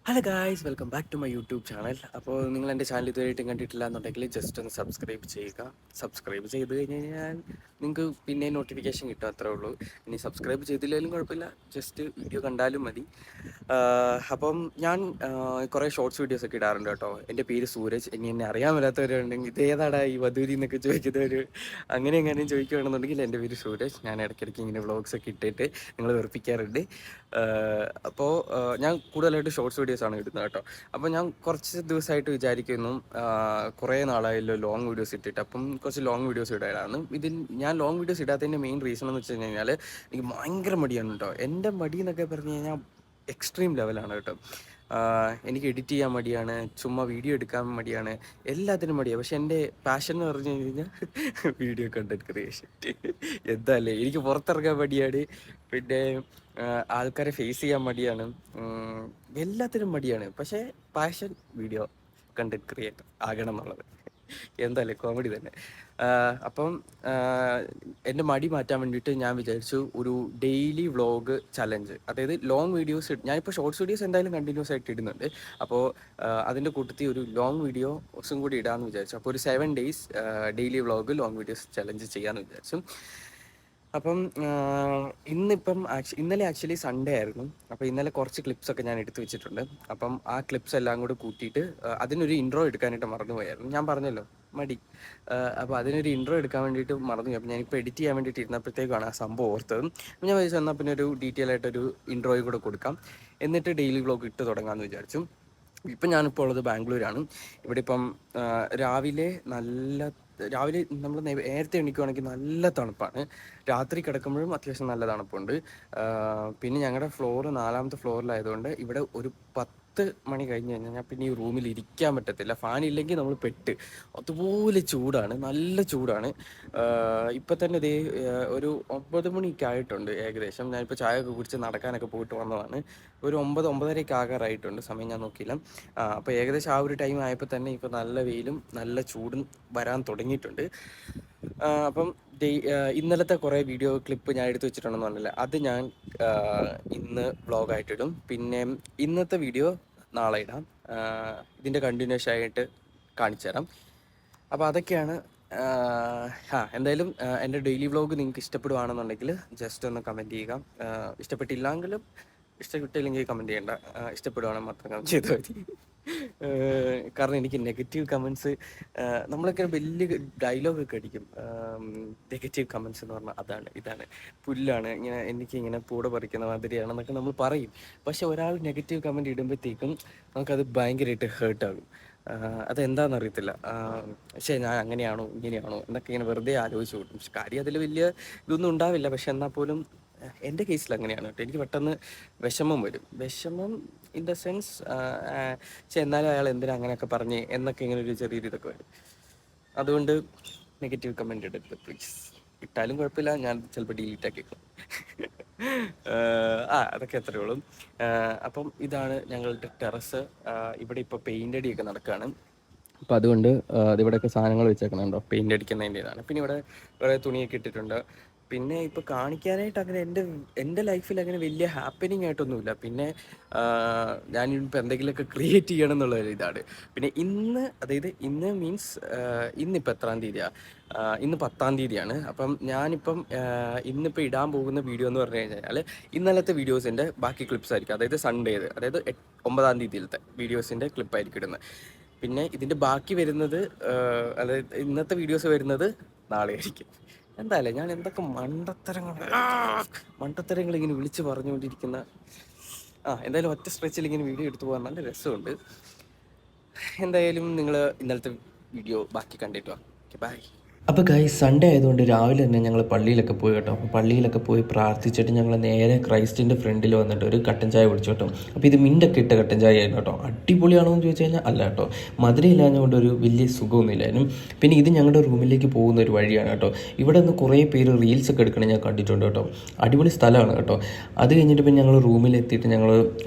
Hello guys, welcome back to my YouTube channel. അപ്പോൾ നിങ്ങൾ എൻ്റെ ചാനൽ ഇതുവരെയായിട്ടും കണ്ടിട്ടില്ല എന്നുണ്ടെങ്കിൽ ജസ്റ്റ് ഒന്ന് സബ്സ്ക്രൈബ് ചെയ്യുക. സബ്സ്ക്രൈബ് ചെയ്ത് കഴിഞ്ഞ് കഴിഞ്ഞാൽ നിങ്ങൾക്ക് പിന്നെ നോട്ടിഫിക്കേഷൻ കിട്ടും, അത്രേ ഉള്ളൂ. ഇനി സബ്സ്ക്രൈബ് ചെയ്തില്ലെങ്കിലും കുഴപ്പമില്ല, ജസ്റ്റ് വീഡിയോ കണ്ടാലും മതി. അപ്പം ഞാൻ കുറേ ഷോർട്സ് വീഡിയോസ് ഒക്കെ ഇടാറുണ്ട് കേട്ടോ. എൻ്റെ പേര് സൂരജ്. ഇനി എന്നെ അറിയാൻ മേലാത്തവരുണ്ടെങ്കിൽ ഇത് ഏതാടാ ഈ വധൂരി എന്നൊക്കെ ചോദിക്കുന്നവർ അങ്ങനെ എങ്ങനെയും ചോദിക്കുകയാണെന്നുണ്ടെങ്കിൽ എൻ്റെ പേര് സൂരജ്. ഞാൻ ഇടയ്ക്കിടയ്ക്ക് ഇങ്ങനെ വ്ളോഗ്സ് ഒക്കെ ഇട്ടിട്ട് നിങ്ങൾ വെറുപ്പിക്കാറുണ്ട്. അപ്പോൾ ഞാൻ കൂടുതലായിട്ട് ഷോർട്സ് വീഡിയോസ് ആണ് ഇടുന്നത് കേട്ടോ. അപ്പോൾ ഞാൻ കുറച്ച് ദിവസമായിട്ട് വിചാരിക്കുന്നു, കുറേ നാളായല്ലോ ലോങ് വീഡിയോസ് ഇട്ടിട്ട്, അപ്പം കുറച്ച് ലോങ് വീഡിയോസ് ഇടാനാണ്. ഞാൻ ലോങ് വീഡിയോസ് ഇടാത്തതിൻ്റെ മെയിൻ റീസൺ എന്ന് വെച്ച് കഴിഞ്ഞാൽ എനിക്ക് ഭയങ്കര മടിയാണ് കേട്ടോ. എൻ്റെ മടി എന്നൊക്കെ പറഞ്ഞു കഴിഞ്ഞാൽ എക്സ്ട്രീം ലെവലാണ് കേട്ടോ. എനിക്ക് എഡിറ്റ് ചെയ്യാൻ മടിയാണ്, ചുമ്മാ വീഡിയോ എടുക്കാൻ മടിയാണ്, എല്ലാത്തിനും മടിയാണ്. പക്ഷെ എൻ്റെ പാഷൻ എന്ന് പറഞ്ഞു കഴിഞ്ഞാൽ വീഡിയോ കണ്ടന്റ് ക്രിയേഷൻ. എന്താല്ലേ, എനിക്ക് പുറത്തിറങ്ങാൻ മടിയാണ്, പിന്നെ ആൾക്കാരെ ഫേസ് ചെയ്യാൻ മടിയാണ്, എല്ലാത്തിനും മടിയാണ്. പക്ഷേ പാഷൻ വീഡിയോ കണ്ടന്റ് ക്രിയേറ്റർ ആകണം എന്നുള്ളത് എന്തായാലും കോമഡി തന്നെ. അപ്പം എൻ്റെ മടി മാറ്റാൻ വേണ്ടിയിട്ട് ഞാൻ വിചാരിച്ചു ഒരു ഡെയിലി വ്ളോഗ് ചലഞ്ച്, അതായത് ലോങ് വീഡിയോസ്. ഞാനിപ്പോൾ ഷോർട്സ് വീഡിയോസ് എന്തായാലും കണ്ടിന്യൂസ് ആയിട്ട് ഇടുന്നുണ്ട്. അപ്പോൾ അതിൻ്റെ കൂട്ടത്തിൽ ഒരു ലോങ് വീഡിയോസും കൂടി ഇടാമെന്ന് വിചാരിച്ചു. അപ്പോൾ ഒരു 7 days daily vlog long videos challenge ചെയ്യാമെന്ന് വിചാരിച്ചു. അപ്പം ഇന്നലെ ആക്ച്വലി സൺഡേ ആയിരുന്നു. അപ്പോൾ ഇന്നലെ കുറച്ച് ക്ലിപ്സൊക്കെ ഞാൻ എടുത്തു വെച്ചിട്ടുണ്ട്. അപ്പം ആ ക്ലിപ്സ് എല്ലാം കൂടെ കൂട്ടിയിട്ട് അതിനൊരു ഇൻട്രോ എടുക്കാനായിട്ട് മറന്നുപോയായിരുന്നു. ഞാൻ പറഞ്ഞല്ലോ മടി. അപ്പോൾ അതിനൊരു ഇൻട്രോ എടുക്കാൻ വേണ്ടിയിട്ട് മറന്നുപോയി. അപ്പോൾ ഞാനിപ്പോൾ എഡിറ്റ് ചെയ്യാൻ വേണ്ടിയിട്ട് ഇരുന്നപ്പോഴത്തേക്കാണ് ആ സംഭവം ഓർത്തത്. അപ്പോൾ ഞാൻ വിചാരിച്ചു എന്നാൽ പിന്നെ ഒരു ഡീറ്റെയിൽ ആയിട്ടൊരു ഇൻട്രോയും കൂടെ കൊടുക്കാം, എന്നിട്ട് ഡെയിലി വ്ളോഗ് ഇട്ട് തുടങ്ങാമെന്ന് വിചാരിച്ചു. ഇപ്പം ഞാനിപ്പോൾ ഉള്ളത് ബാംഗ്ലൂരാണ്. ഇവിടെ ഇപ്പം രാവിലെ നമ്മൾ നേരത്തെ എണീക്കുവാണെങ്കിൽ നല്ല തണുപ്പാണ്. രാത്രി കിടക്കുമ്പോഴും അത്യാവശ്യം നല്ല തണുപ്പുണ്ട്. പിന്നെ ഞങ്ങളുടെ ഫ്ലോറ് 4ാമത്തെ ഫ്ലോറിലായതുകൊണ്ട് ഇവിടെ ഒരു 10 മണി കഴിഞ്ഞ് കഴിഞ്ഞാൽ പിന്നെ ഈ റൂമിൽ ഇരിക്കാൻ പറ്റത്തില്ല. ഫാൻ ഇല്ലെങ്കിൽ നമ്മൾ പെട്ട്. അതുപോലെ ചൂടാണ്, നല്ല ചൂടാണ്. ഇപ്പം തന്നെ ഇതേ ഒരു 9 മണിയൊക്കെ ആയിട്ടുണ്ട് ഏകദേശം. ഞാനിപ്പോൾ ചായ ഒക്കെ കുടിച്ച് നടക്കാനൊക്കെ പോയിട്ട് വന്നതാണ്. ഒരു 9-9:30 ആകാറായിട്ടുണ്ട്, സമയം ഞാൻ നോക്കിയില്ല. അപ്പോൾ ഏകദേശം ആ ഒരു ടൈം ആയപ്പോൾ തന്നെ ഇപ്പോൾ നല്ല വെയിലും നല്ല ചൂടും വരാൻ തുടങ്ങിയിട്ടുണ്ട്. അപ്പം ഇന്നലത്തെ കുറേ വീഡിയോ ക്ലിപ്പ് ഞാൻ എടുത്തു വെച്ചിട്ടുണ്ടെന്ന് പറഞ്ഞില്ല, അത് ഞാൻ ഇന്ന് വ്ളോഗായിട്ടിടും. പിന്നെ ഇന്നത്തെ വീഡിയോ നാളെ ഇടാം. ഇതിൻ്റെ കണ്ടിന്യൂഷൻ ആയിട്ട് കാണിച്ചു തരാം. അപ്പോൾ അതൊക്കെയാണ്. എന്തായാലും എൻ്റെ ഡെയിലി വ്ളോഗ് നിങ്ങൾക്ക് ഇഷ്ടപ്പെടുകയാണെന്നുണ്ടെങ്കിൽ ജസ്റ്റ് ഒന്ന് കമൻറ്റ് ചെയ്യുക. ഇഷ്ടപ്പെട്ടില്ലെങ്കിലും ഇഷ്ടപ്പെട്ടില്ലെങ്കിൽ കമൻറ്റ് ചെയ്യേണ്ട, ഇഷ്ടപ്പെടുവാണെങ്കിൽ മാത്രം കമൻറ്റ് ചെയ്താൽ മതി. കാരണം എനിക്ക് നെഗറ്റീവ് കമൻസ്, നമ്മളൊക്കെ വലിയ ഡയലോഗൊക്കെ അടിക്കും. നെഗറ്റീവ് കമൻസ് എന്ന് പറഞ്ഞാൽ ഇതാണ് പുല്ലാണ്, എനിക്കിങ്ങനെ പൂട പറിക്കുന്ന മാതിരിയാണെന്നൊക്കെ നമ്മൾ പറയും. പക്ഷെ ഒരാൾ നെഗറ്റീവ് കമൻറ്റ് ഇടുമ്പോഴത്തേക്കും നമുക്കത് ഭയങ്കരമായിട്ട് ഹേർട്ടാകും. അതെന്താണെന്നറിയത്തില്ല. പക്ഷേ ഞാൻ അങ്ങനെയാണോ ഇങ്ങനെയാണോ എന്നൊക്കെ ഇങ്ങനെ വെറുതെ ആലോചിച്ച് കൂട്ടും. പക്ഷെ കാര്യം അതിൽ വലിയ ഇതൊന്നും ഉണ്ടാവില്ല. പക്ഷെ എന്നാൽ പോലും എൻ്റെ കേസിൽ അങ്ങനെയാണ് കേട്ടോ. എനിക്ക് പെട്ടെന്ന് വിഷമം വരും. വിഷമം ഇൻ ദ സെൻസ്, പക്ഷെ എന്നാലും അയാൾ എന്തിനാ അങ്ങനെയൊക്കെ പറഞ്ഞ് എന്നൊക്കെ ഇങ്ങനെ ഒരു ചെറിയൊരു ഇതൊക്കെ വരും. അതുകൊണ്ട് നെഗറ്റീവ് കമൻറ്റ് ഇടരുത് പ്ലീസ്. ഇട്ടാലും കുഴപ്പമില്ല, ഞാൻ ചിലപ്പോൾ ഡിലീറ്റ് ആക്കിക്കും. അതൊക്കെ അത്രയേ ഉള്ളൂ. അപ്പം ഇതാണ് ഞങ്ങളുടെ ടെറസ്. ഇവിടെ ഇപ്പോൾ പെയിൻ്റ് അടിയൊക്കെ നടക്കുകയാണ്. അപ്പം അതുകൊണ്ട് ഇവിടെയൊക്കെ സാധനങ്ങൾ വെച്ചേക്കണുണ്ടോ, പെയിൻ്റ് അടിക്കുന്നതിൻ്റെ ഇതാണ്. പിന്നെ ഇവിടെ കുറേ തുണിയൊക്കെ ഇട്ടിട്ടുണ്ട്. പിന്നെ ഇപ്പോൾ കാണിക്കാനായിട്ട് അങ്ങനെ എൻ്റെ ലൈഫിൽ അങ്ങനെ വലിയ ഹാപ്പനിങ് ആയിട്ടൊന്നുമില്ല. പിന്നെ ഞാനിപ്പോൾ എന്തെങ്കിലുമൊക്കെ ക്രിയേറ്റ് ചെയ്യണം എന്നുള്ള ഇതാണ്. പിന്നെ ഇന്ന് മീൻസ് ഇന്നിപ്പോൾ എത്രാം തീയതിയാണ്? ഇന്ന് 10-ാം തീയതിയാണ്. അപ്പം ഞാനിപ്പം ഇന്നിപ്പോൾ ഇടാൻ പോകുന്ന വീഡിയോ എന്ന് പറഞ്ഞു കഴിഞ്ഞാൽ ഇന്നലത്തെ വീഡിയോസിൻ്റെ ബാക്കി ക്ലിപ്സ് ആയിരിക്കും. അതായത് സൺഡേത്, അതായത് 9-ാം തീയതിയിലത്തെ വീഡിയോസിൻ്റെ ക്ലിപ്പായിരിക്കും ഇടുന്നത്. പിന്നെ ഇതിൻ്റെ ബാക്കി വരുന്നത്, അതായത് ഇന്നത്തെ വീഡിയോസ് വരുന്നത് നാളെ ആയിരിക്കും. എന്തായാലും ഞാൻ എന്തൊക്കെ മണ്ടത്തരങ്ങൾ ഇങ്ങനെ വിളിച്ച് പറഞ്ഞുകൊണ്ടിരിക്കുന്ന. എന്തായാലും ഒറ്റ സ്ട്രെച്ചിൽ ഇങ്ങനെ വീഡിയോ എടുത്തു പോകാൻ നല്ല രസമുണ്ട്. എന്തായാലും നിങ്ങൾ ഇന്നലത്തെ വീഡിയോ ബാക്കി കണ്ടിട്ട് വാ. Okay, bye. അപ്പോൾ ഗൈസ്, സൺഡേ ആയതുകൊണ്ട് രാവിലെ തന്നെ ഞങ്ങൾ പള്ളിയിലൊക്കെ പോയി കേട്ടോ. അപ്പോൾ പള്ളിയിലൊക്കെ പോയി പ്രാർത്ഥിച്ചിട്ട് ഞങ്ങൾ നേരെ ക്രൈസ്റ്റിൻ്റെ ഫ്രണ്ടിൽ വന്നിട്ട് ഒരു കട്ടൻ ചായ കുടിച്ചു കേട്ടോ. അപ്പോൾ ഇത് മിൻ്റൊക്കെ ഇട്ട കട്ടൻ ചായ ആയിരുന്നു കേട്ടോ. അടിപൊളിയാണോ എന്ന് ചോദിച്ചു കഴിഞ്ഞാൽ അല്ല കേട്ടോ, മധുരയില്ലാഞ്ഞുകൊണ്ട് ഒരു വലിയ സുഖമൊന്നുമില്ലായിരുന്നു. പിന്നെ ഇത് ഞങ്ങളുടെ റൂമിലേക്ക് പോകുന്ന ഒരു വഴിയാണ് കേട്ടോ. ഇവിടെ നിന്ന് കുറേ പേര് റീൽസൊക്കെ എടുക്കണം ഞാൻ കണ്ടിട്ടുണ്ട് കേട്ടോ. അടിപൊളി സ്ഥലമാണ് കേട്ടോ. അത് കഴിഞ്ഞിട്ട് പിന്നെ ഞങ്ങൾ റൂമിലെത്തിയിട്ട് ഞങ്ങൾ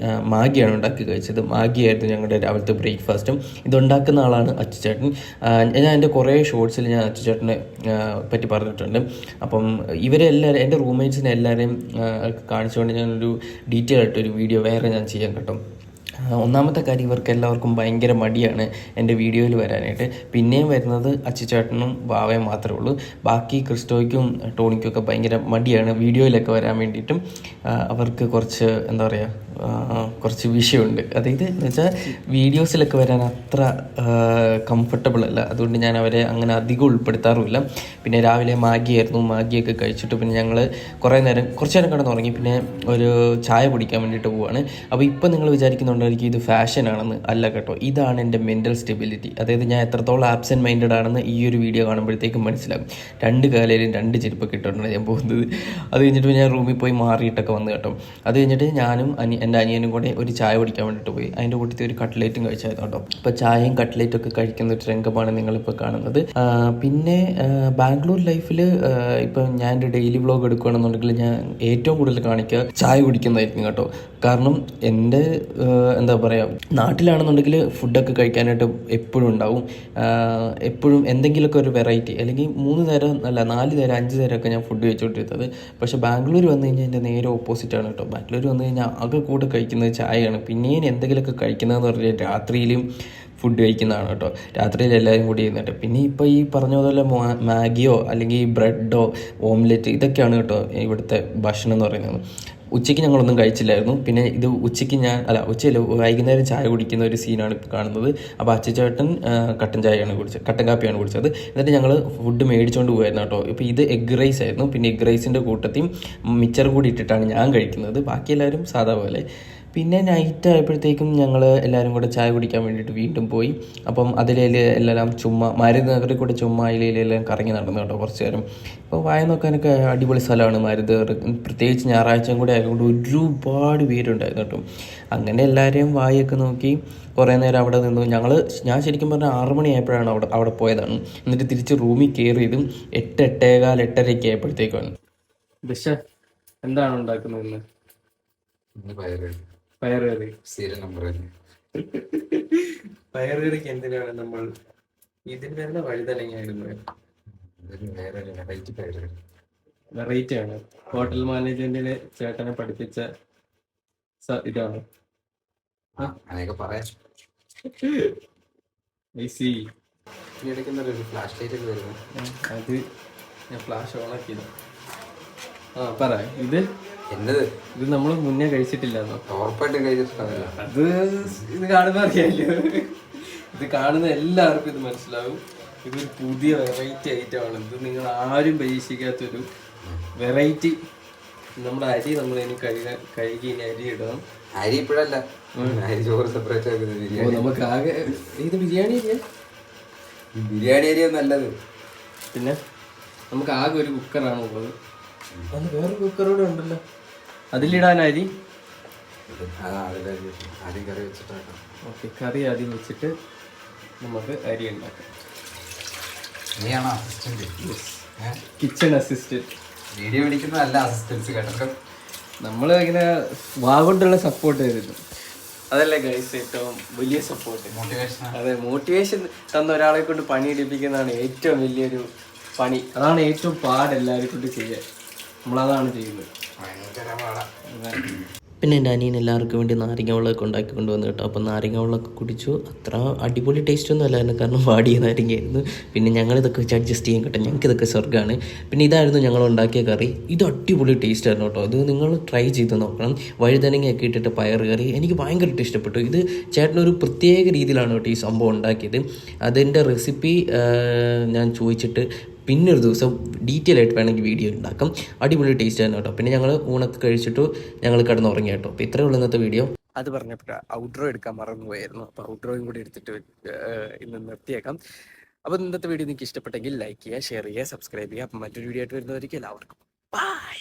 മാഗിയാണ് ഉണ്ടാക്കി കഴിച്ചത്. മാഗിയായിരുന്നു ഞങ്ങളുടെ രാവിലത്തെ ബ്രേക്ക്ഫാസ്റ്റും. ഇതുണ്ടാക്കുന്ന ആളാണ് അച്ചുചേട്ടൻ. ഞാൻ എൻ്റെ കുറേ ഷോർട്സിൽ ഞാൻ അച്ചുചേട്ടനെ പറ്റി പറഞ്ഞിട്ടുണ്ട്. അപ്പം ഇവരെല്ലാവരും, എൻ്റെ റൂംമേറ്റ്സിനെ എല്ലാവരെയും കാണിച്ചുകൊണ്ട് ഞാനൊരു ഡീറ്റെയിൽ ആയിട്ടൊരു വീഡിയോ വേറെ ഞാൻ ചെയ്യാൻ കേട്ടോ. ഒന്നാമത്തെ കാര്യം ഇവർക്ക് എല്ലാവർക്കും ഭയങ്കര മടിയാണ് എൻ്റെ വീഡിയോയിൽ വരാനായിട്ട്. പിന്നെയും വരുന്നത് അച്ചിച്ചേട്ടനും വാവയും മാത്രമേ ഉള്ളൂ. ബാക്കി ക്രിസ്റ്റോയ്ക്കും ടോണിക്കും ഒക്കെ ഭയങ്കര മടിയാണ് വീഡിയോയിലൊക്കെ വരാൻ വേണ്ടിയിട്ടും. അവർക്ക് കുറച്ച് എന്താ പറയുക, കുറച്ച് വിഷയമുണ്ട്. അതായത് എന്ന് വെച്ചാൽ വീഡിയോസിലൊക്കെ വരാൻ അത്ര കംഫർട്ടബിൾ അല്ല. അതുകൊണ്ട് ഞാൻ അവരെ അങ്ങനെ അധികം ഉൾപ്പെടുത്താറുമില്ല. പിന്നെ രാവിലെ മാഗിയായിരുന്നു. മാഗിയൊക്കെ കഴിച്ചിട്ട് പിന്നെ ഞങ്ങൾ കുറച്ച് നേരം കിടന്നുറങ്ങി. പിന്നെ ഒരു ചായ കുടിക്കാൻ വേണ്ടിയിട്ട് പോവുകയാണ്. അപ്പോൾ ഇപ്പം നിങ്ങൾ വിചാരിക്കുന്നുണ്ടായിരിക്കും ഇത് ഫാഷൻ ആണെന്ന്. അല്ല കേട്ടോ, ഇതാണ് എൻ്റെ മെൻ്റൽ സ്റ്റെബിലിറ്റി. അതായത് ഞാൻ എത്രത്തോളം ആബ്സെൻറ്റ് മൈൻഡഡ് ആണെന്ന് ഈ ഒരു വീഡിയോ കാണുമ്പോഴത്തേക്കും മനസ്സിലാകും. 2 കാലയിലും 2 ചെരുപ്പൊക്കെ ഇട്ടുകൊണ്ടാണ് ഞാൻ പോകുന്നത്. അത് കഴിഞ്ഞിട്ട് ഞാൻ റൂമിൽ പോയി മാറിയിട്ടൊക്കെ വന്ന് കേട്ടോ. അത് കഴിഞ്ഞിട്ട് ഞാനും എൻ്റെ അനിയനും കൂടെ ഒരു ചായ കുടിക്കാൻ വേണ്ടിയിട്ട് പോയി. അതിൻ്റെ കൂട്ടത്തിൽ ഒരു കട്ട്ലേറ്റും കഴിച്ചായിരുന്നു കേട്ടോ. അപ്പോൾ ചായയും കട്ട്ലേറ്റും ഒക്കെ കഴിക്കുന്ന ഒരു രംഗമാണ് നിങ്ങളിപ്പോൾ കാണുന്നത്. പിന്നെ ബാംഗ്ലൂർ ലൈഫിൽ ഇപ്പം ഞാൻ എൻ്റെ ഡെയിലി വ്ളോഗ് എടുക്കുകയാണെന്നുണ്ടെങ്കിൽ ഞാൻ ഏറ്റവും കൂടുതൽ കാണിക്കുക ചായ കുടിക്കുന്നതായിരിക്കും കേട്ടോ. കാരണം എൻ്റെ എന്താ പറയുക, നാട്ടിലാണെന്നുണ്ടെങ്കിൽ ഫുഡൊക്കെ കഴിക്കാനായിട്ട് എപ്പോഴും ഉണ്ടാവും. എപ്പോഴും എന്തെങ്കിലുമൊക്കെ ഒരു വെറൈറ്റി, അല്ലെങ്കിൽ 3 നേരം അല്ല 4 നേരം 5 നേരമൊക്കെ ഞാൻ ഫുഡ് കഴിച്ചുകൊണ്ടിരുന്നത്. പക്ഷേ ബാംഗ്ലൂർ വന്നു കഴിഞ്ഞാൽ എൻ്റെ നേരെ ഓപ്പോസിറ്റാണ് കേട്ടോ. ബാംഗ്ലൂർ വന്നു കഴിഞ്ഞാൽ ആകെ കൂടെ കഴിക്കുന്നത് ചായയാണ്. പിന്നെയും എന്തെങ്കിലുമൊക്കെ കഴിക്കുന്നതെന്ന് പറഞ്ഞാൽ രാത്രിയിലും ഫുഡ് കഴിക്കുന്നതാണ് കേട്ടോ. രാത്രിയിൽ എല്ലാവരും കൂടി ഇരുന്നിട്ട്. പിന്നെ ഇപ്പോൾ ഈ പറഞ്ഞ പോലെ മാഗിയോ അല്ലെങ്കിൽ ബ്രെഡോ ഓംലെറ്റ് ഇതൊക്കെയാണ് കേട്ടോ ഇവിടുത്തെ ഭക്ഷണം എന്ന് പറയുന്നത്. ഉച്ചയ്ക്ക് ഞങ്ങളൊന്നും കഴിച്ചില്ലായിരുന്നു. പിന്നെ ഇത് ഉച്ചയല്ല വൈകുന്നേരം ചായ കുടിക്കുന്ന ഒരു സീനാണ് ഇപ്പോൾ കാണുന്നത്. അപ്പോൾ അച്ചച്ചേട്ടൻ കട്ടൻ കാപ്പിയാണ് കുടിച്ചത്. എന്നിട്ട് ഞങ്ങൾ ഫുഡ് മേടിച്ചുകൊണ്ട് പോയായിരുന്നു കേട്ടോ. ഇപ്പോൾ ഇത് എഗ് റൈസ് ആയിരുന്നു. പിന്നെ എഗ് റൈസിൻ്റെ കൂട്ടത്തിൽ മിച്ചർ കൂടി ഇട്ടിട്ടാണ് ഞാൻ കഴിക്കുന്നത്. ബാക്കി എല്ലാവരും സാധാ പോലെ. പിന്നെ നൈറ്റ് ആയപ്പോഴത്തേക്കും ഞങ്ങൾ എല്ലാവരും കൂടെ ചായ കുടിക്കാൻ വേണ്ടിയിട്ട് വീണ്ടും പോയി. അപ്പം അതിലെല്ലാം ചുമ്മാ മരുന്ന് നഗറിൽ കൂടെ ചുമ്മാ അതിലെല്ലാം കറങ്ങി നടന്നു കേട്ടോ കുറച്ച് നേരം. ഇപ്പോൾ വായ നോക്കാനൊക്കെ അടിപൊളി സ്ഥലമാണ് മരുന്ന് നഗർ. പ്രത്യേകിച്ച് ഞായറാഴ്ചയും കൂടെ ആയതുകൊണ്ട് ഒരുപാട് പേരുണ്ടായിരുന്നു കേട്ടോ. അങ്ങനെ എല്ലാവരെയും വായൊക്കെ നോക്കി കുറേ നേരം അവിടെ നിന്നു. ഞാൻ ശരിക്കും പറഞ്ഞാൽ 6 മണിയായപ്പോഴാണ് അവിടെ പോയതാണ്. എന്നിട്ട് തിരിച്ച് റൂമിൽ കയറിയതും 8, 8:15, 8:30 ആയപ്പോഴത്തേക്കാണ്. പക്ഷേ എന്താണ് ഉണ്ടാക്കുന്നത് ഇന്ന്? പയറുകറി. പയറുകറിക്ക് എന്തിനാണ് നമ്മൾ ഇതിന് വരുന്ന വഴുതനങ്ങയായിരുന്നു. വെറൈറ്റി ആണ്. ഹോട്ടൽ മാനേജ്മെന്റിന് ചേട്ടനെ പഠിപ്പിച്ച ഇതാണ്. അത് ഞാൻ ഫ്ലാഷ് ഓൺ ആക്കിയത്. പറ ഇത് ഇത് നമ്മൾ മുന്നേ കഴിച്ചിട്ടില്ലെന്നോ? അത് ഇത് കാണുമ്പോ അറിയാമല്ലോ. ഇത് കാണുന്ന എല്ലാവർക്കും ഇത് മനസ്സിലാവും. ഇതൊരു പുതിയ വെറൈറ്റി ഐറ്റമാണ്. ഇത് നിങ്ങൾ ആരും പരീക്ഷിക്കാത്തൊരു വെറൈറ്റി. നമ്മുടെ അരി നമ്മൾ ഇനി കഴുകി ഇനി അരി ഇടണം. അരി ഇപ്പോഴല്ല, അരി ചോറ് സെപ്പറേറ്റ്. നമുക്ക് ആകെ ഇത് ബിരിയാണി അരിയാ. ബിരിയാണി അരിയാ നല്ലത്. പിന്നെ നമുക്ക് ആകെ ഒരു കുക്കറാണ് ഉള്ളത്. അത് വേറെ കുക്കറൂടെ ഉണ്ടല്ലോ. അതിലിടാൻ അരി. ഓക്കെ, കറി ആദ്യം വെച്ചിട്ട് നമുക്ക് അരി ഉണ്ടാക്കാം. Kitchen assistant. വീഡിയോ പിടിക്കുന്നതല്ല അസിസ്റ്റൻസ് കേട്ടോ. നമ്മൾ ഇങ്ങനെ വാഗൊണ്ടുള്ള സപ്പോർട്ട് ചെയ്തിരുന്നു. അതല്ലേ ഗൈസ് ഏറ്റവും വലിയ സപ്പോർട്ട്, മോട്ടിവേഷൻ. അതെ, മോട്ടിവേഷൻ തന്ന ഒരാളെ കൊണ്ട് പണിയെടുപ്പിക്കുന്നതാണ് ഏറ്റവും വലിയൊരു പണി. അതാണ് ഏറ്റവും പാട് എല്ലാവരും കൊണ്ട് ചെയ്യാൻ. നമ്മളതാണ് ചെയ്യുന്നത്. പിന്നെ എൻ്റെ അനിയൻ എല്ലാവർക്കും വേണ്ടി നാരങ്ങ വെള്ളമൊക്കെ ഉണ്ടാക്കി കൊണ്ടുവന്നു കേട്ടോ. അപ്പോൾ നാരങ്ങ വെള്ളമൊക്കെ കുടിച്ചു. അത്ര അടിപൊളി ടേസ്റ്റൊന്നും അല്ലായിരുന്നു, കാരണം വാടിയ നാരങ്ങയായിരുന്നു. പിന്നെ ഞങ്ങളിതൊക്കെ വെച്ച് അഡ്ജസ്റ്റ് ചെയ്യും കേട്ടോ. ഞങ്ങൾക്കിതൊക്കെ സ്വർഗ്ഗമാണ്. പിന്നെ ഇതായിരുന്നു ഞങ്ങൾ ഉണ്ടാക്കിയ കറി. ഇത് അടിപൊളി ടേസ്റ്റ് ആയിരുന്നു കേട്ടോ. ഇത് നിങ്ങൾ ട്രൈ ചെയ്ത് നോക്കണം. വഴുതനങ്ങയൊക്കെ ഇട്ടിട്ട് പയർ കറി എനിക്ക് ഭയങ്കരമായിട്ട് ഇഷ്ടപ്പെട്ടു. ഇത് ചേട്ടനൊരു പ്രത്യേക രീതിയിലാണ് കേട്ടോ ഈ സംഭവം ഉണ്ടാക്കിയത്. അതിൻ്റെ റെസിപ്പി ഞാൻ ചോദിച്ചിട്ട് പിന്നെ ഒരു ദിവസം ഡീറ്റെയിൽ ആയിട്ട് വേണമെങ്കിൽ വീഡിയോ ഉണ്ടാക്കാം. അടിപൊളി ടേസ്റ്റ് ആണ് കേട്ടോ. പിന്നെ ഞങ്ങൾ ഊണൊക്കെ കഴിച്ചിട്ട് ഞങ്ങൾ കിടന്നുറങ്ങി കേട്ടോ. അപ്പോൾ ഇത്രയേ ഉള്ളൂ ഇന്നത്തെ വീഡിയോ. അത് പറഞ്ഞപ്പോൾ ഔട്ട്രോ എടുക്കാൻ മറന്നുപോയായിരുന്നു. അപ്പോൾ ഔട്ട്രോയും കൂടി എടുത്തിട്ട് ഇന്ന് നിർത്തിയേക്കാം. അപ്പോൾ ഇന്നത്തെ വീഡിയോ നിങ്ങൾക്ക് ഇഷ്ടപ്പെട്ടെങ്കിൽ ലൈക്ക് ചെയ്യുക, ഷെയർ ചെയ്യുക, സബ്സ്ക്രൈബ് ചെയ്യുക. അപ്പം മറ്റൊരു വീഡിയോ ആയിട്ട് വരുന്നതായിരിക്കും. എല്ലാവർക്കും ബൈ.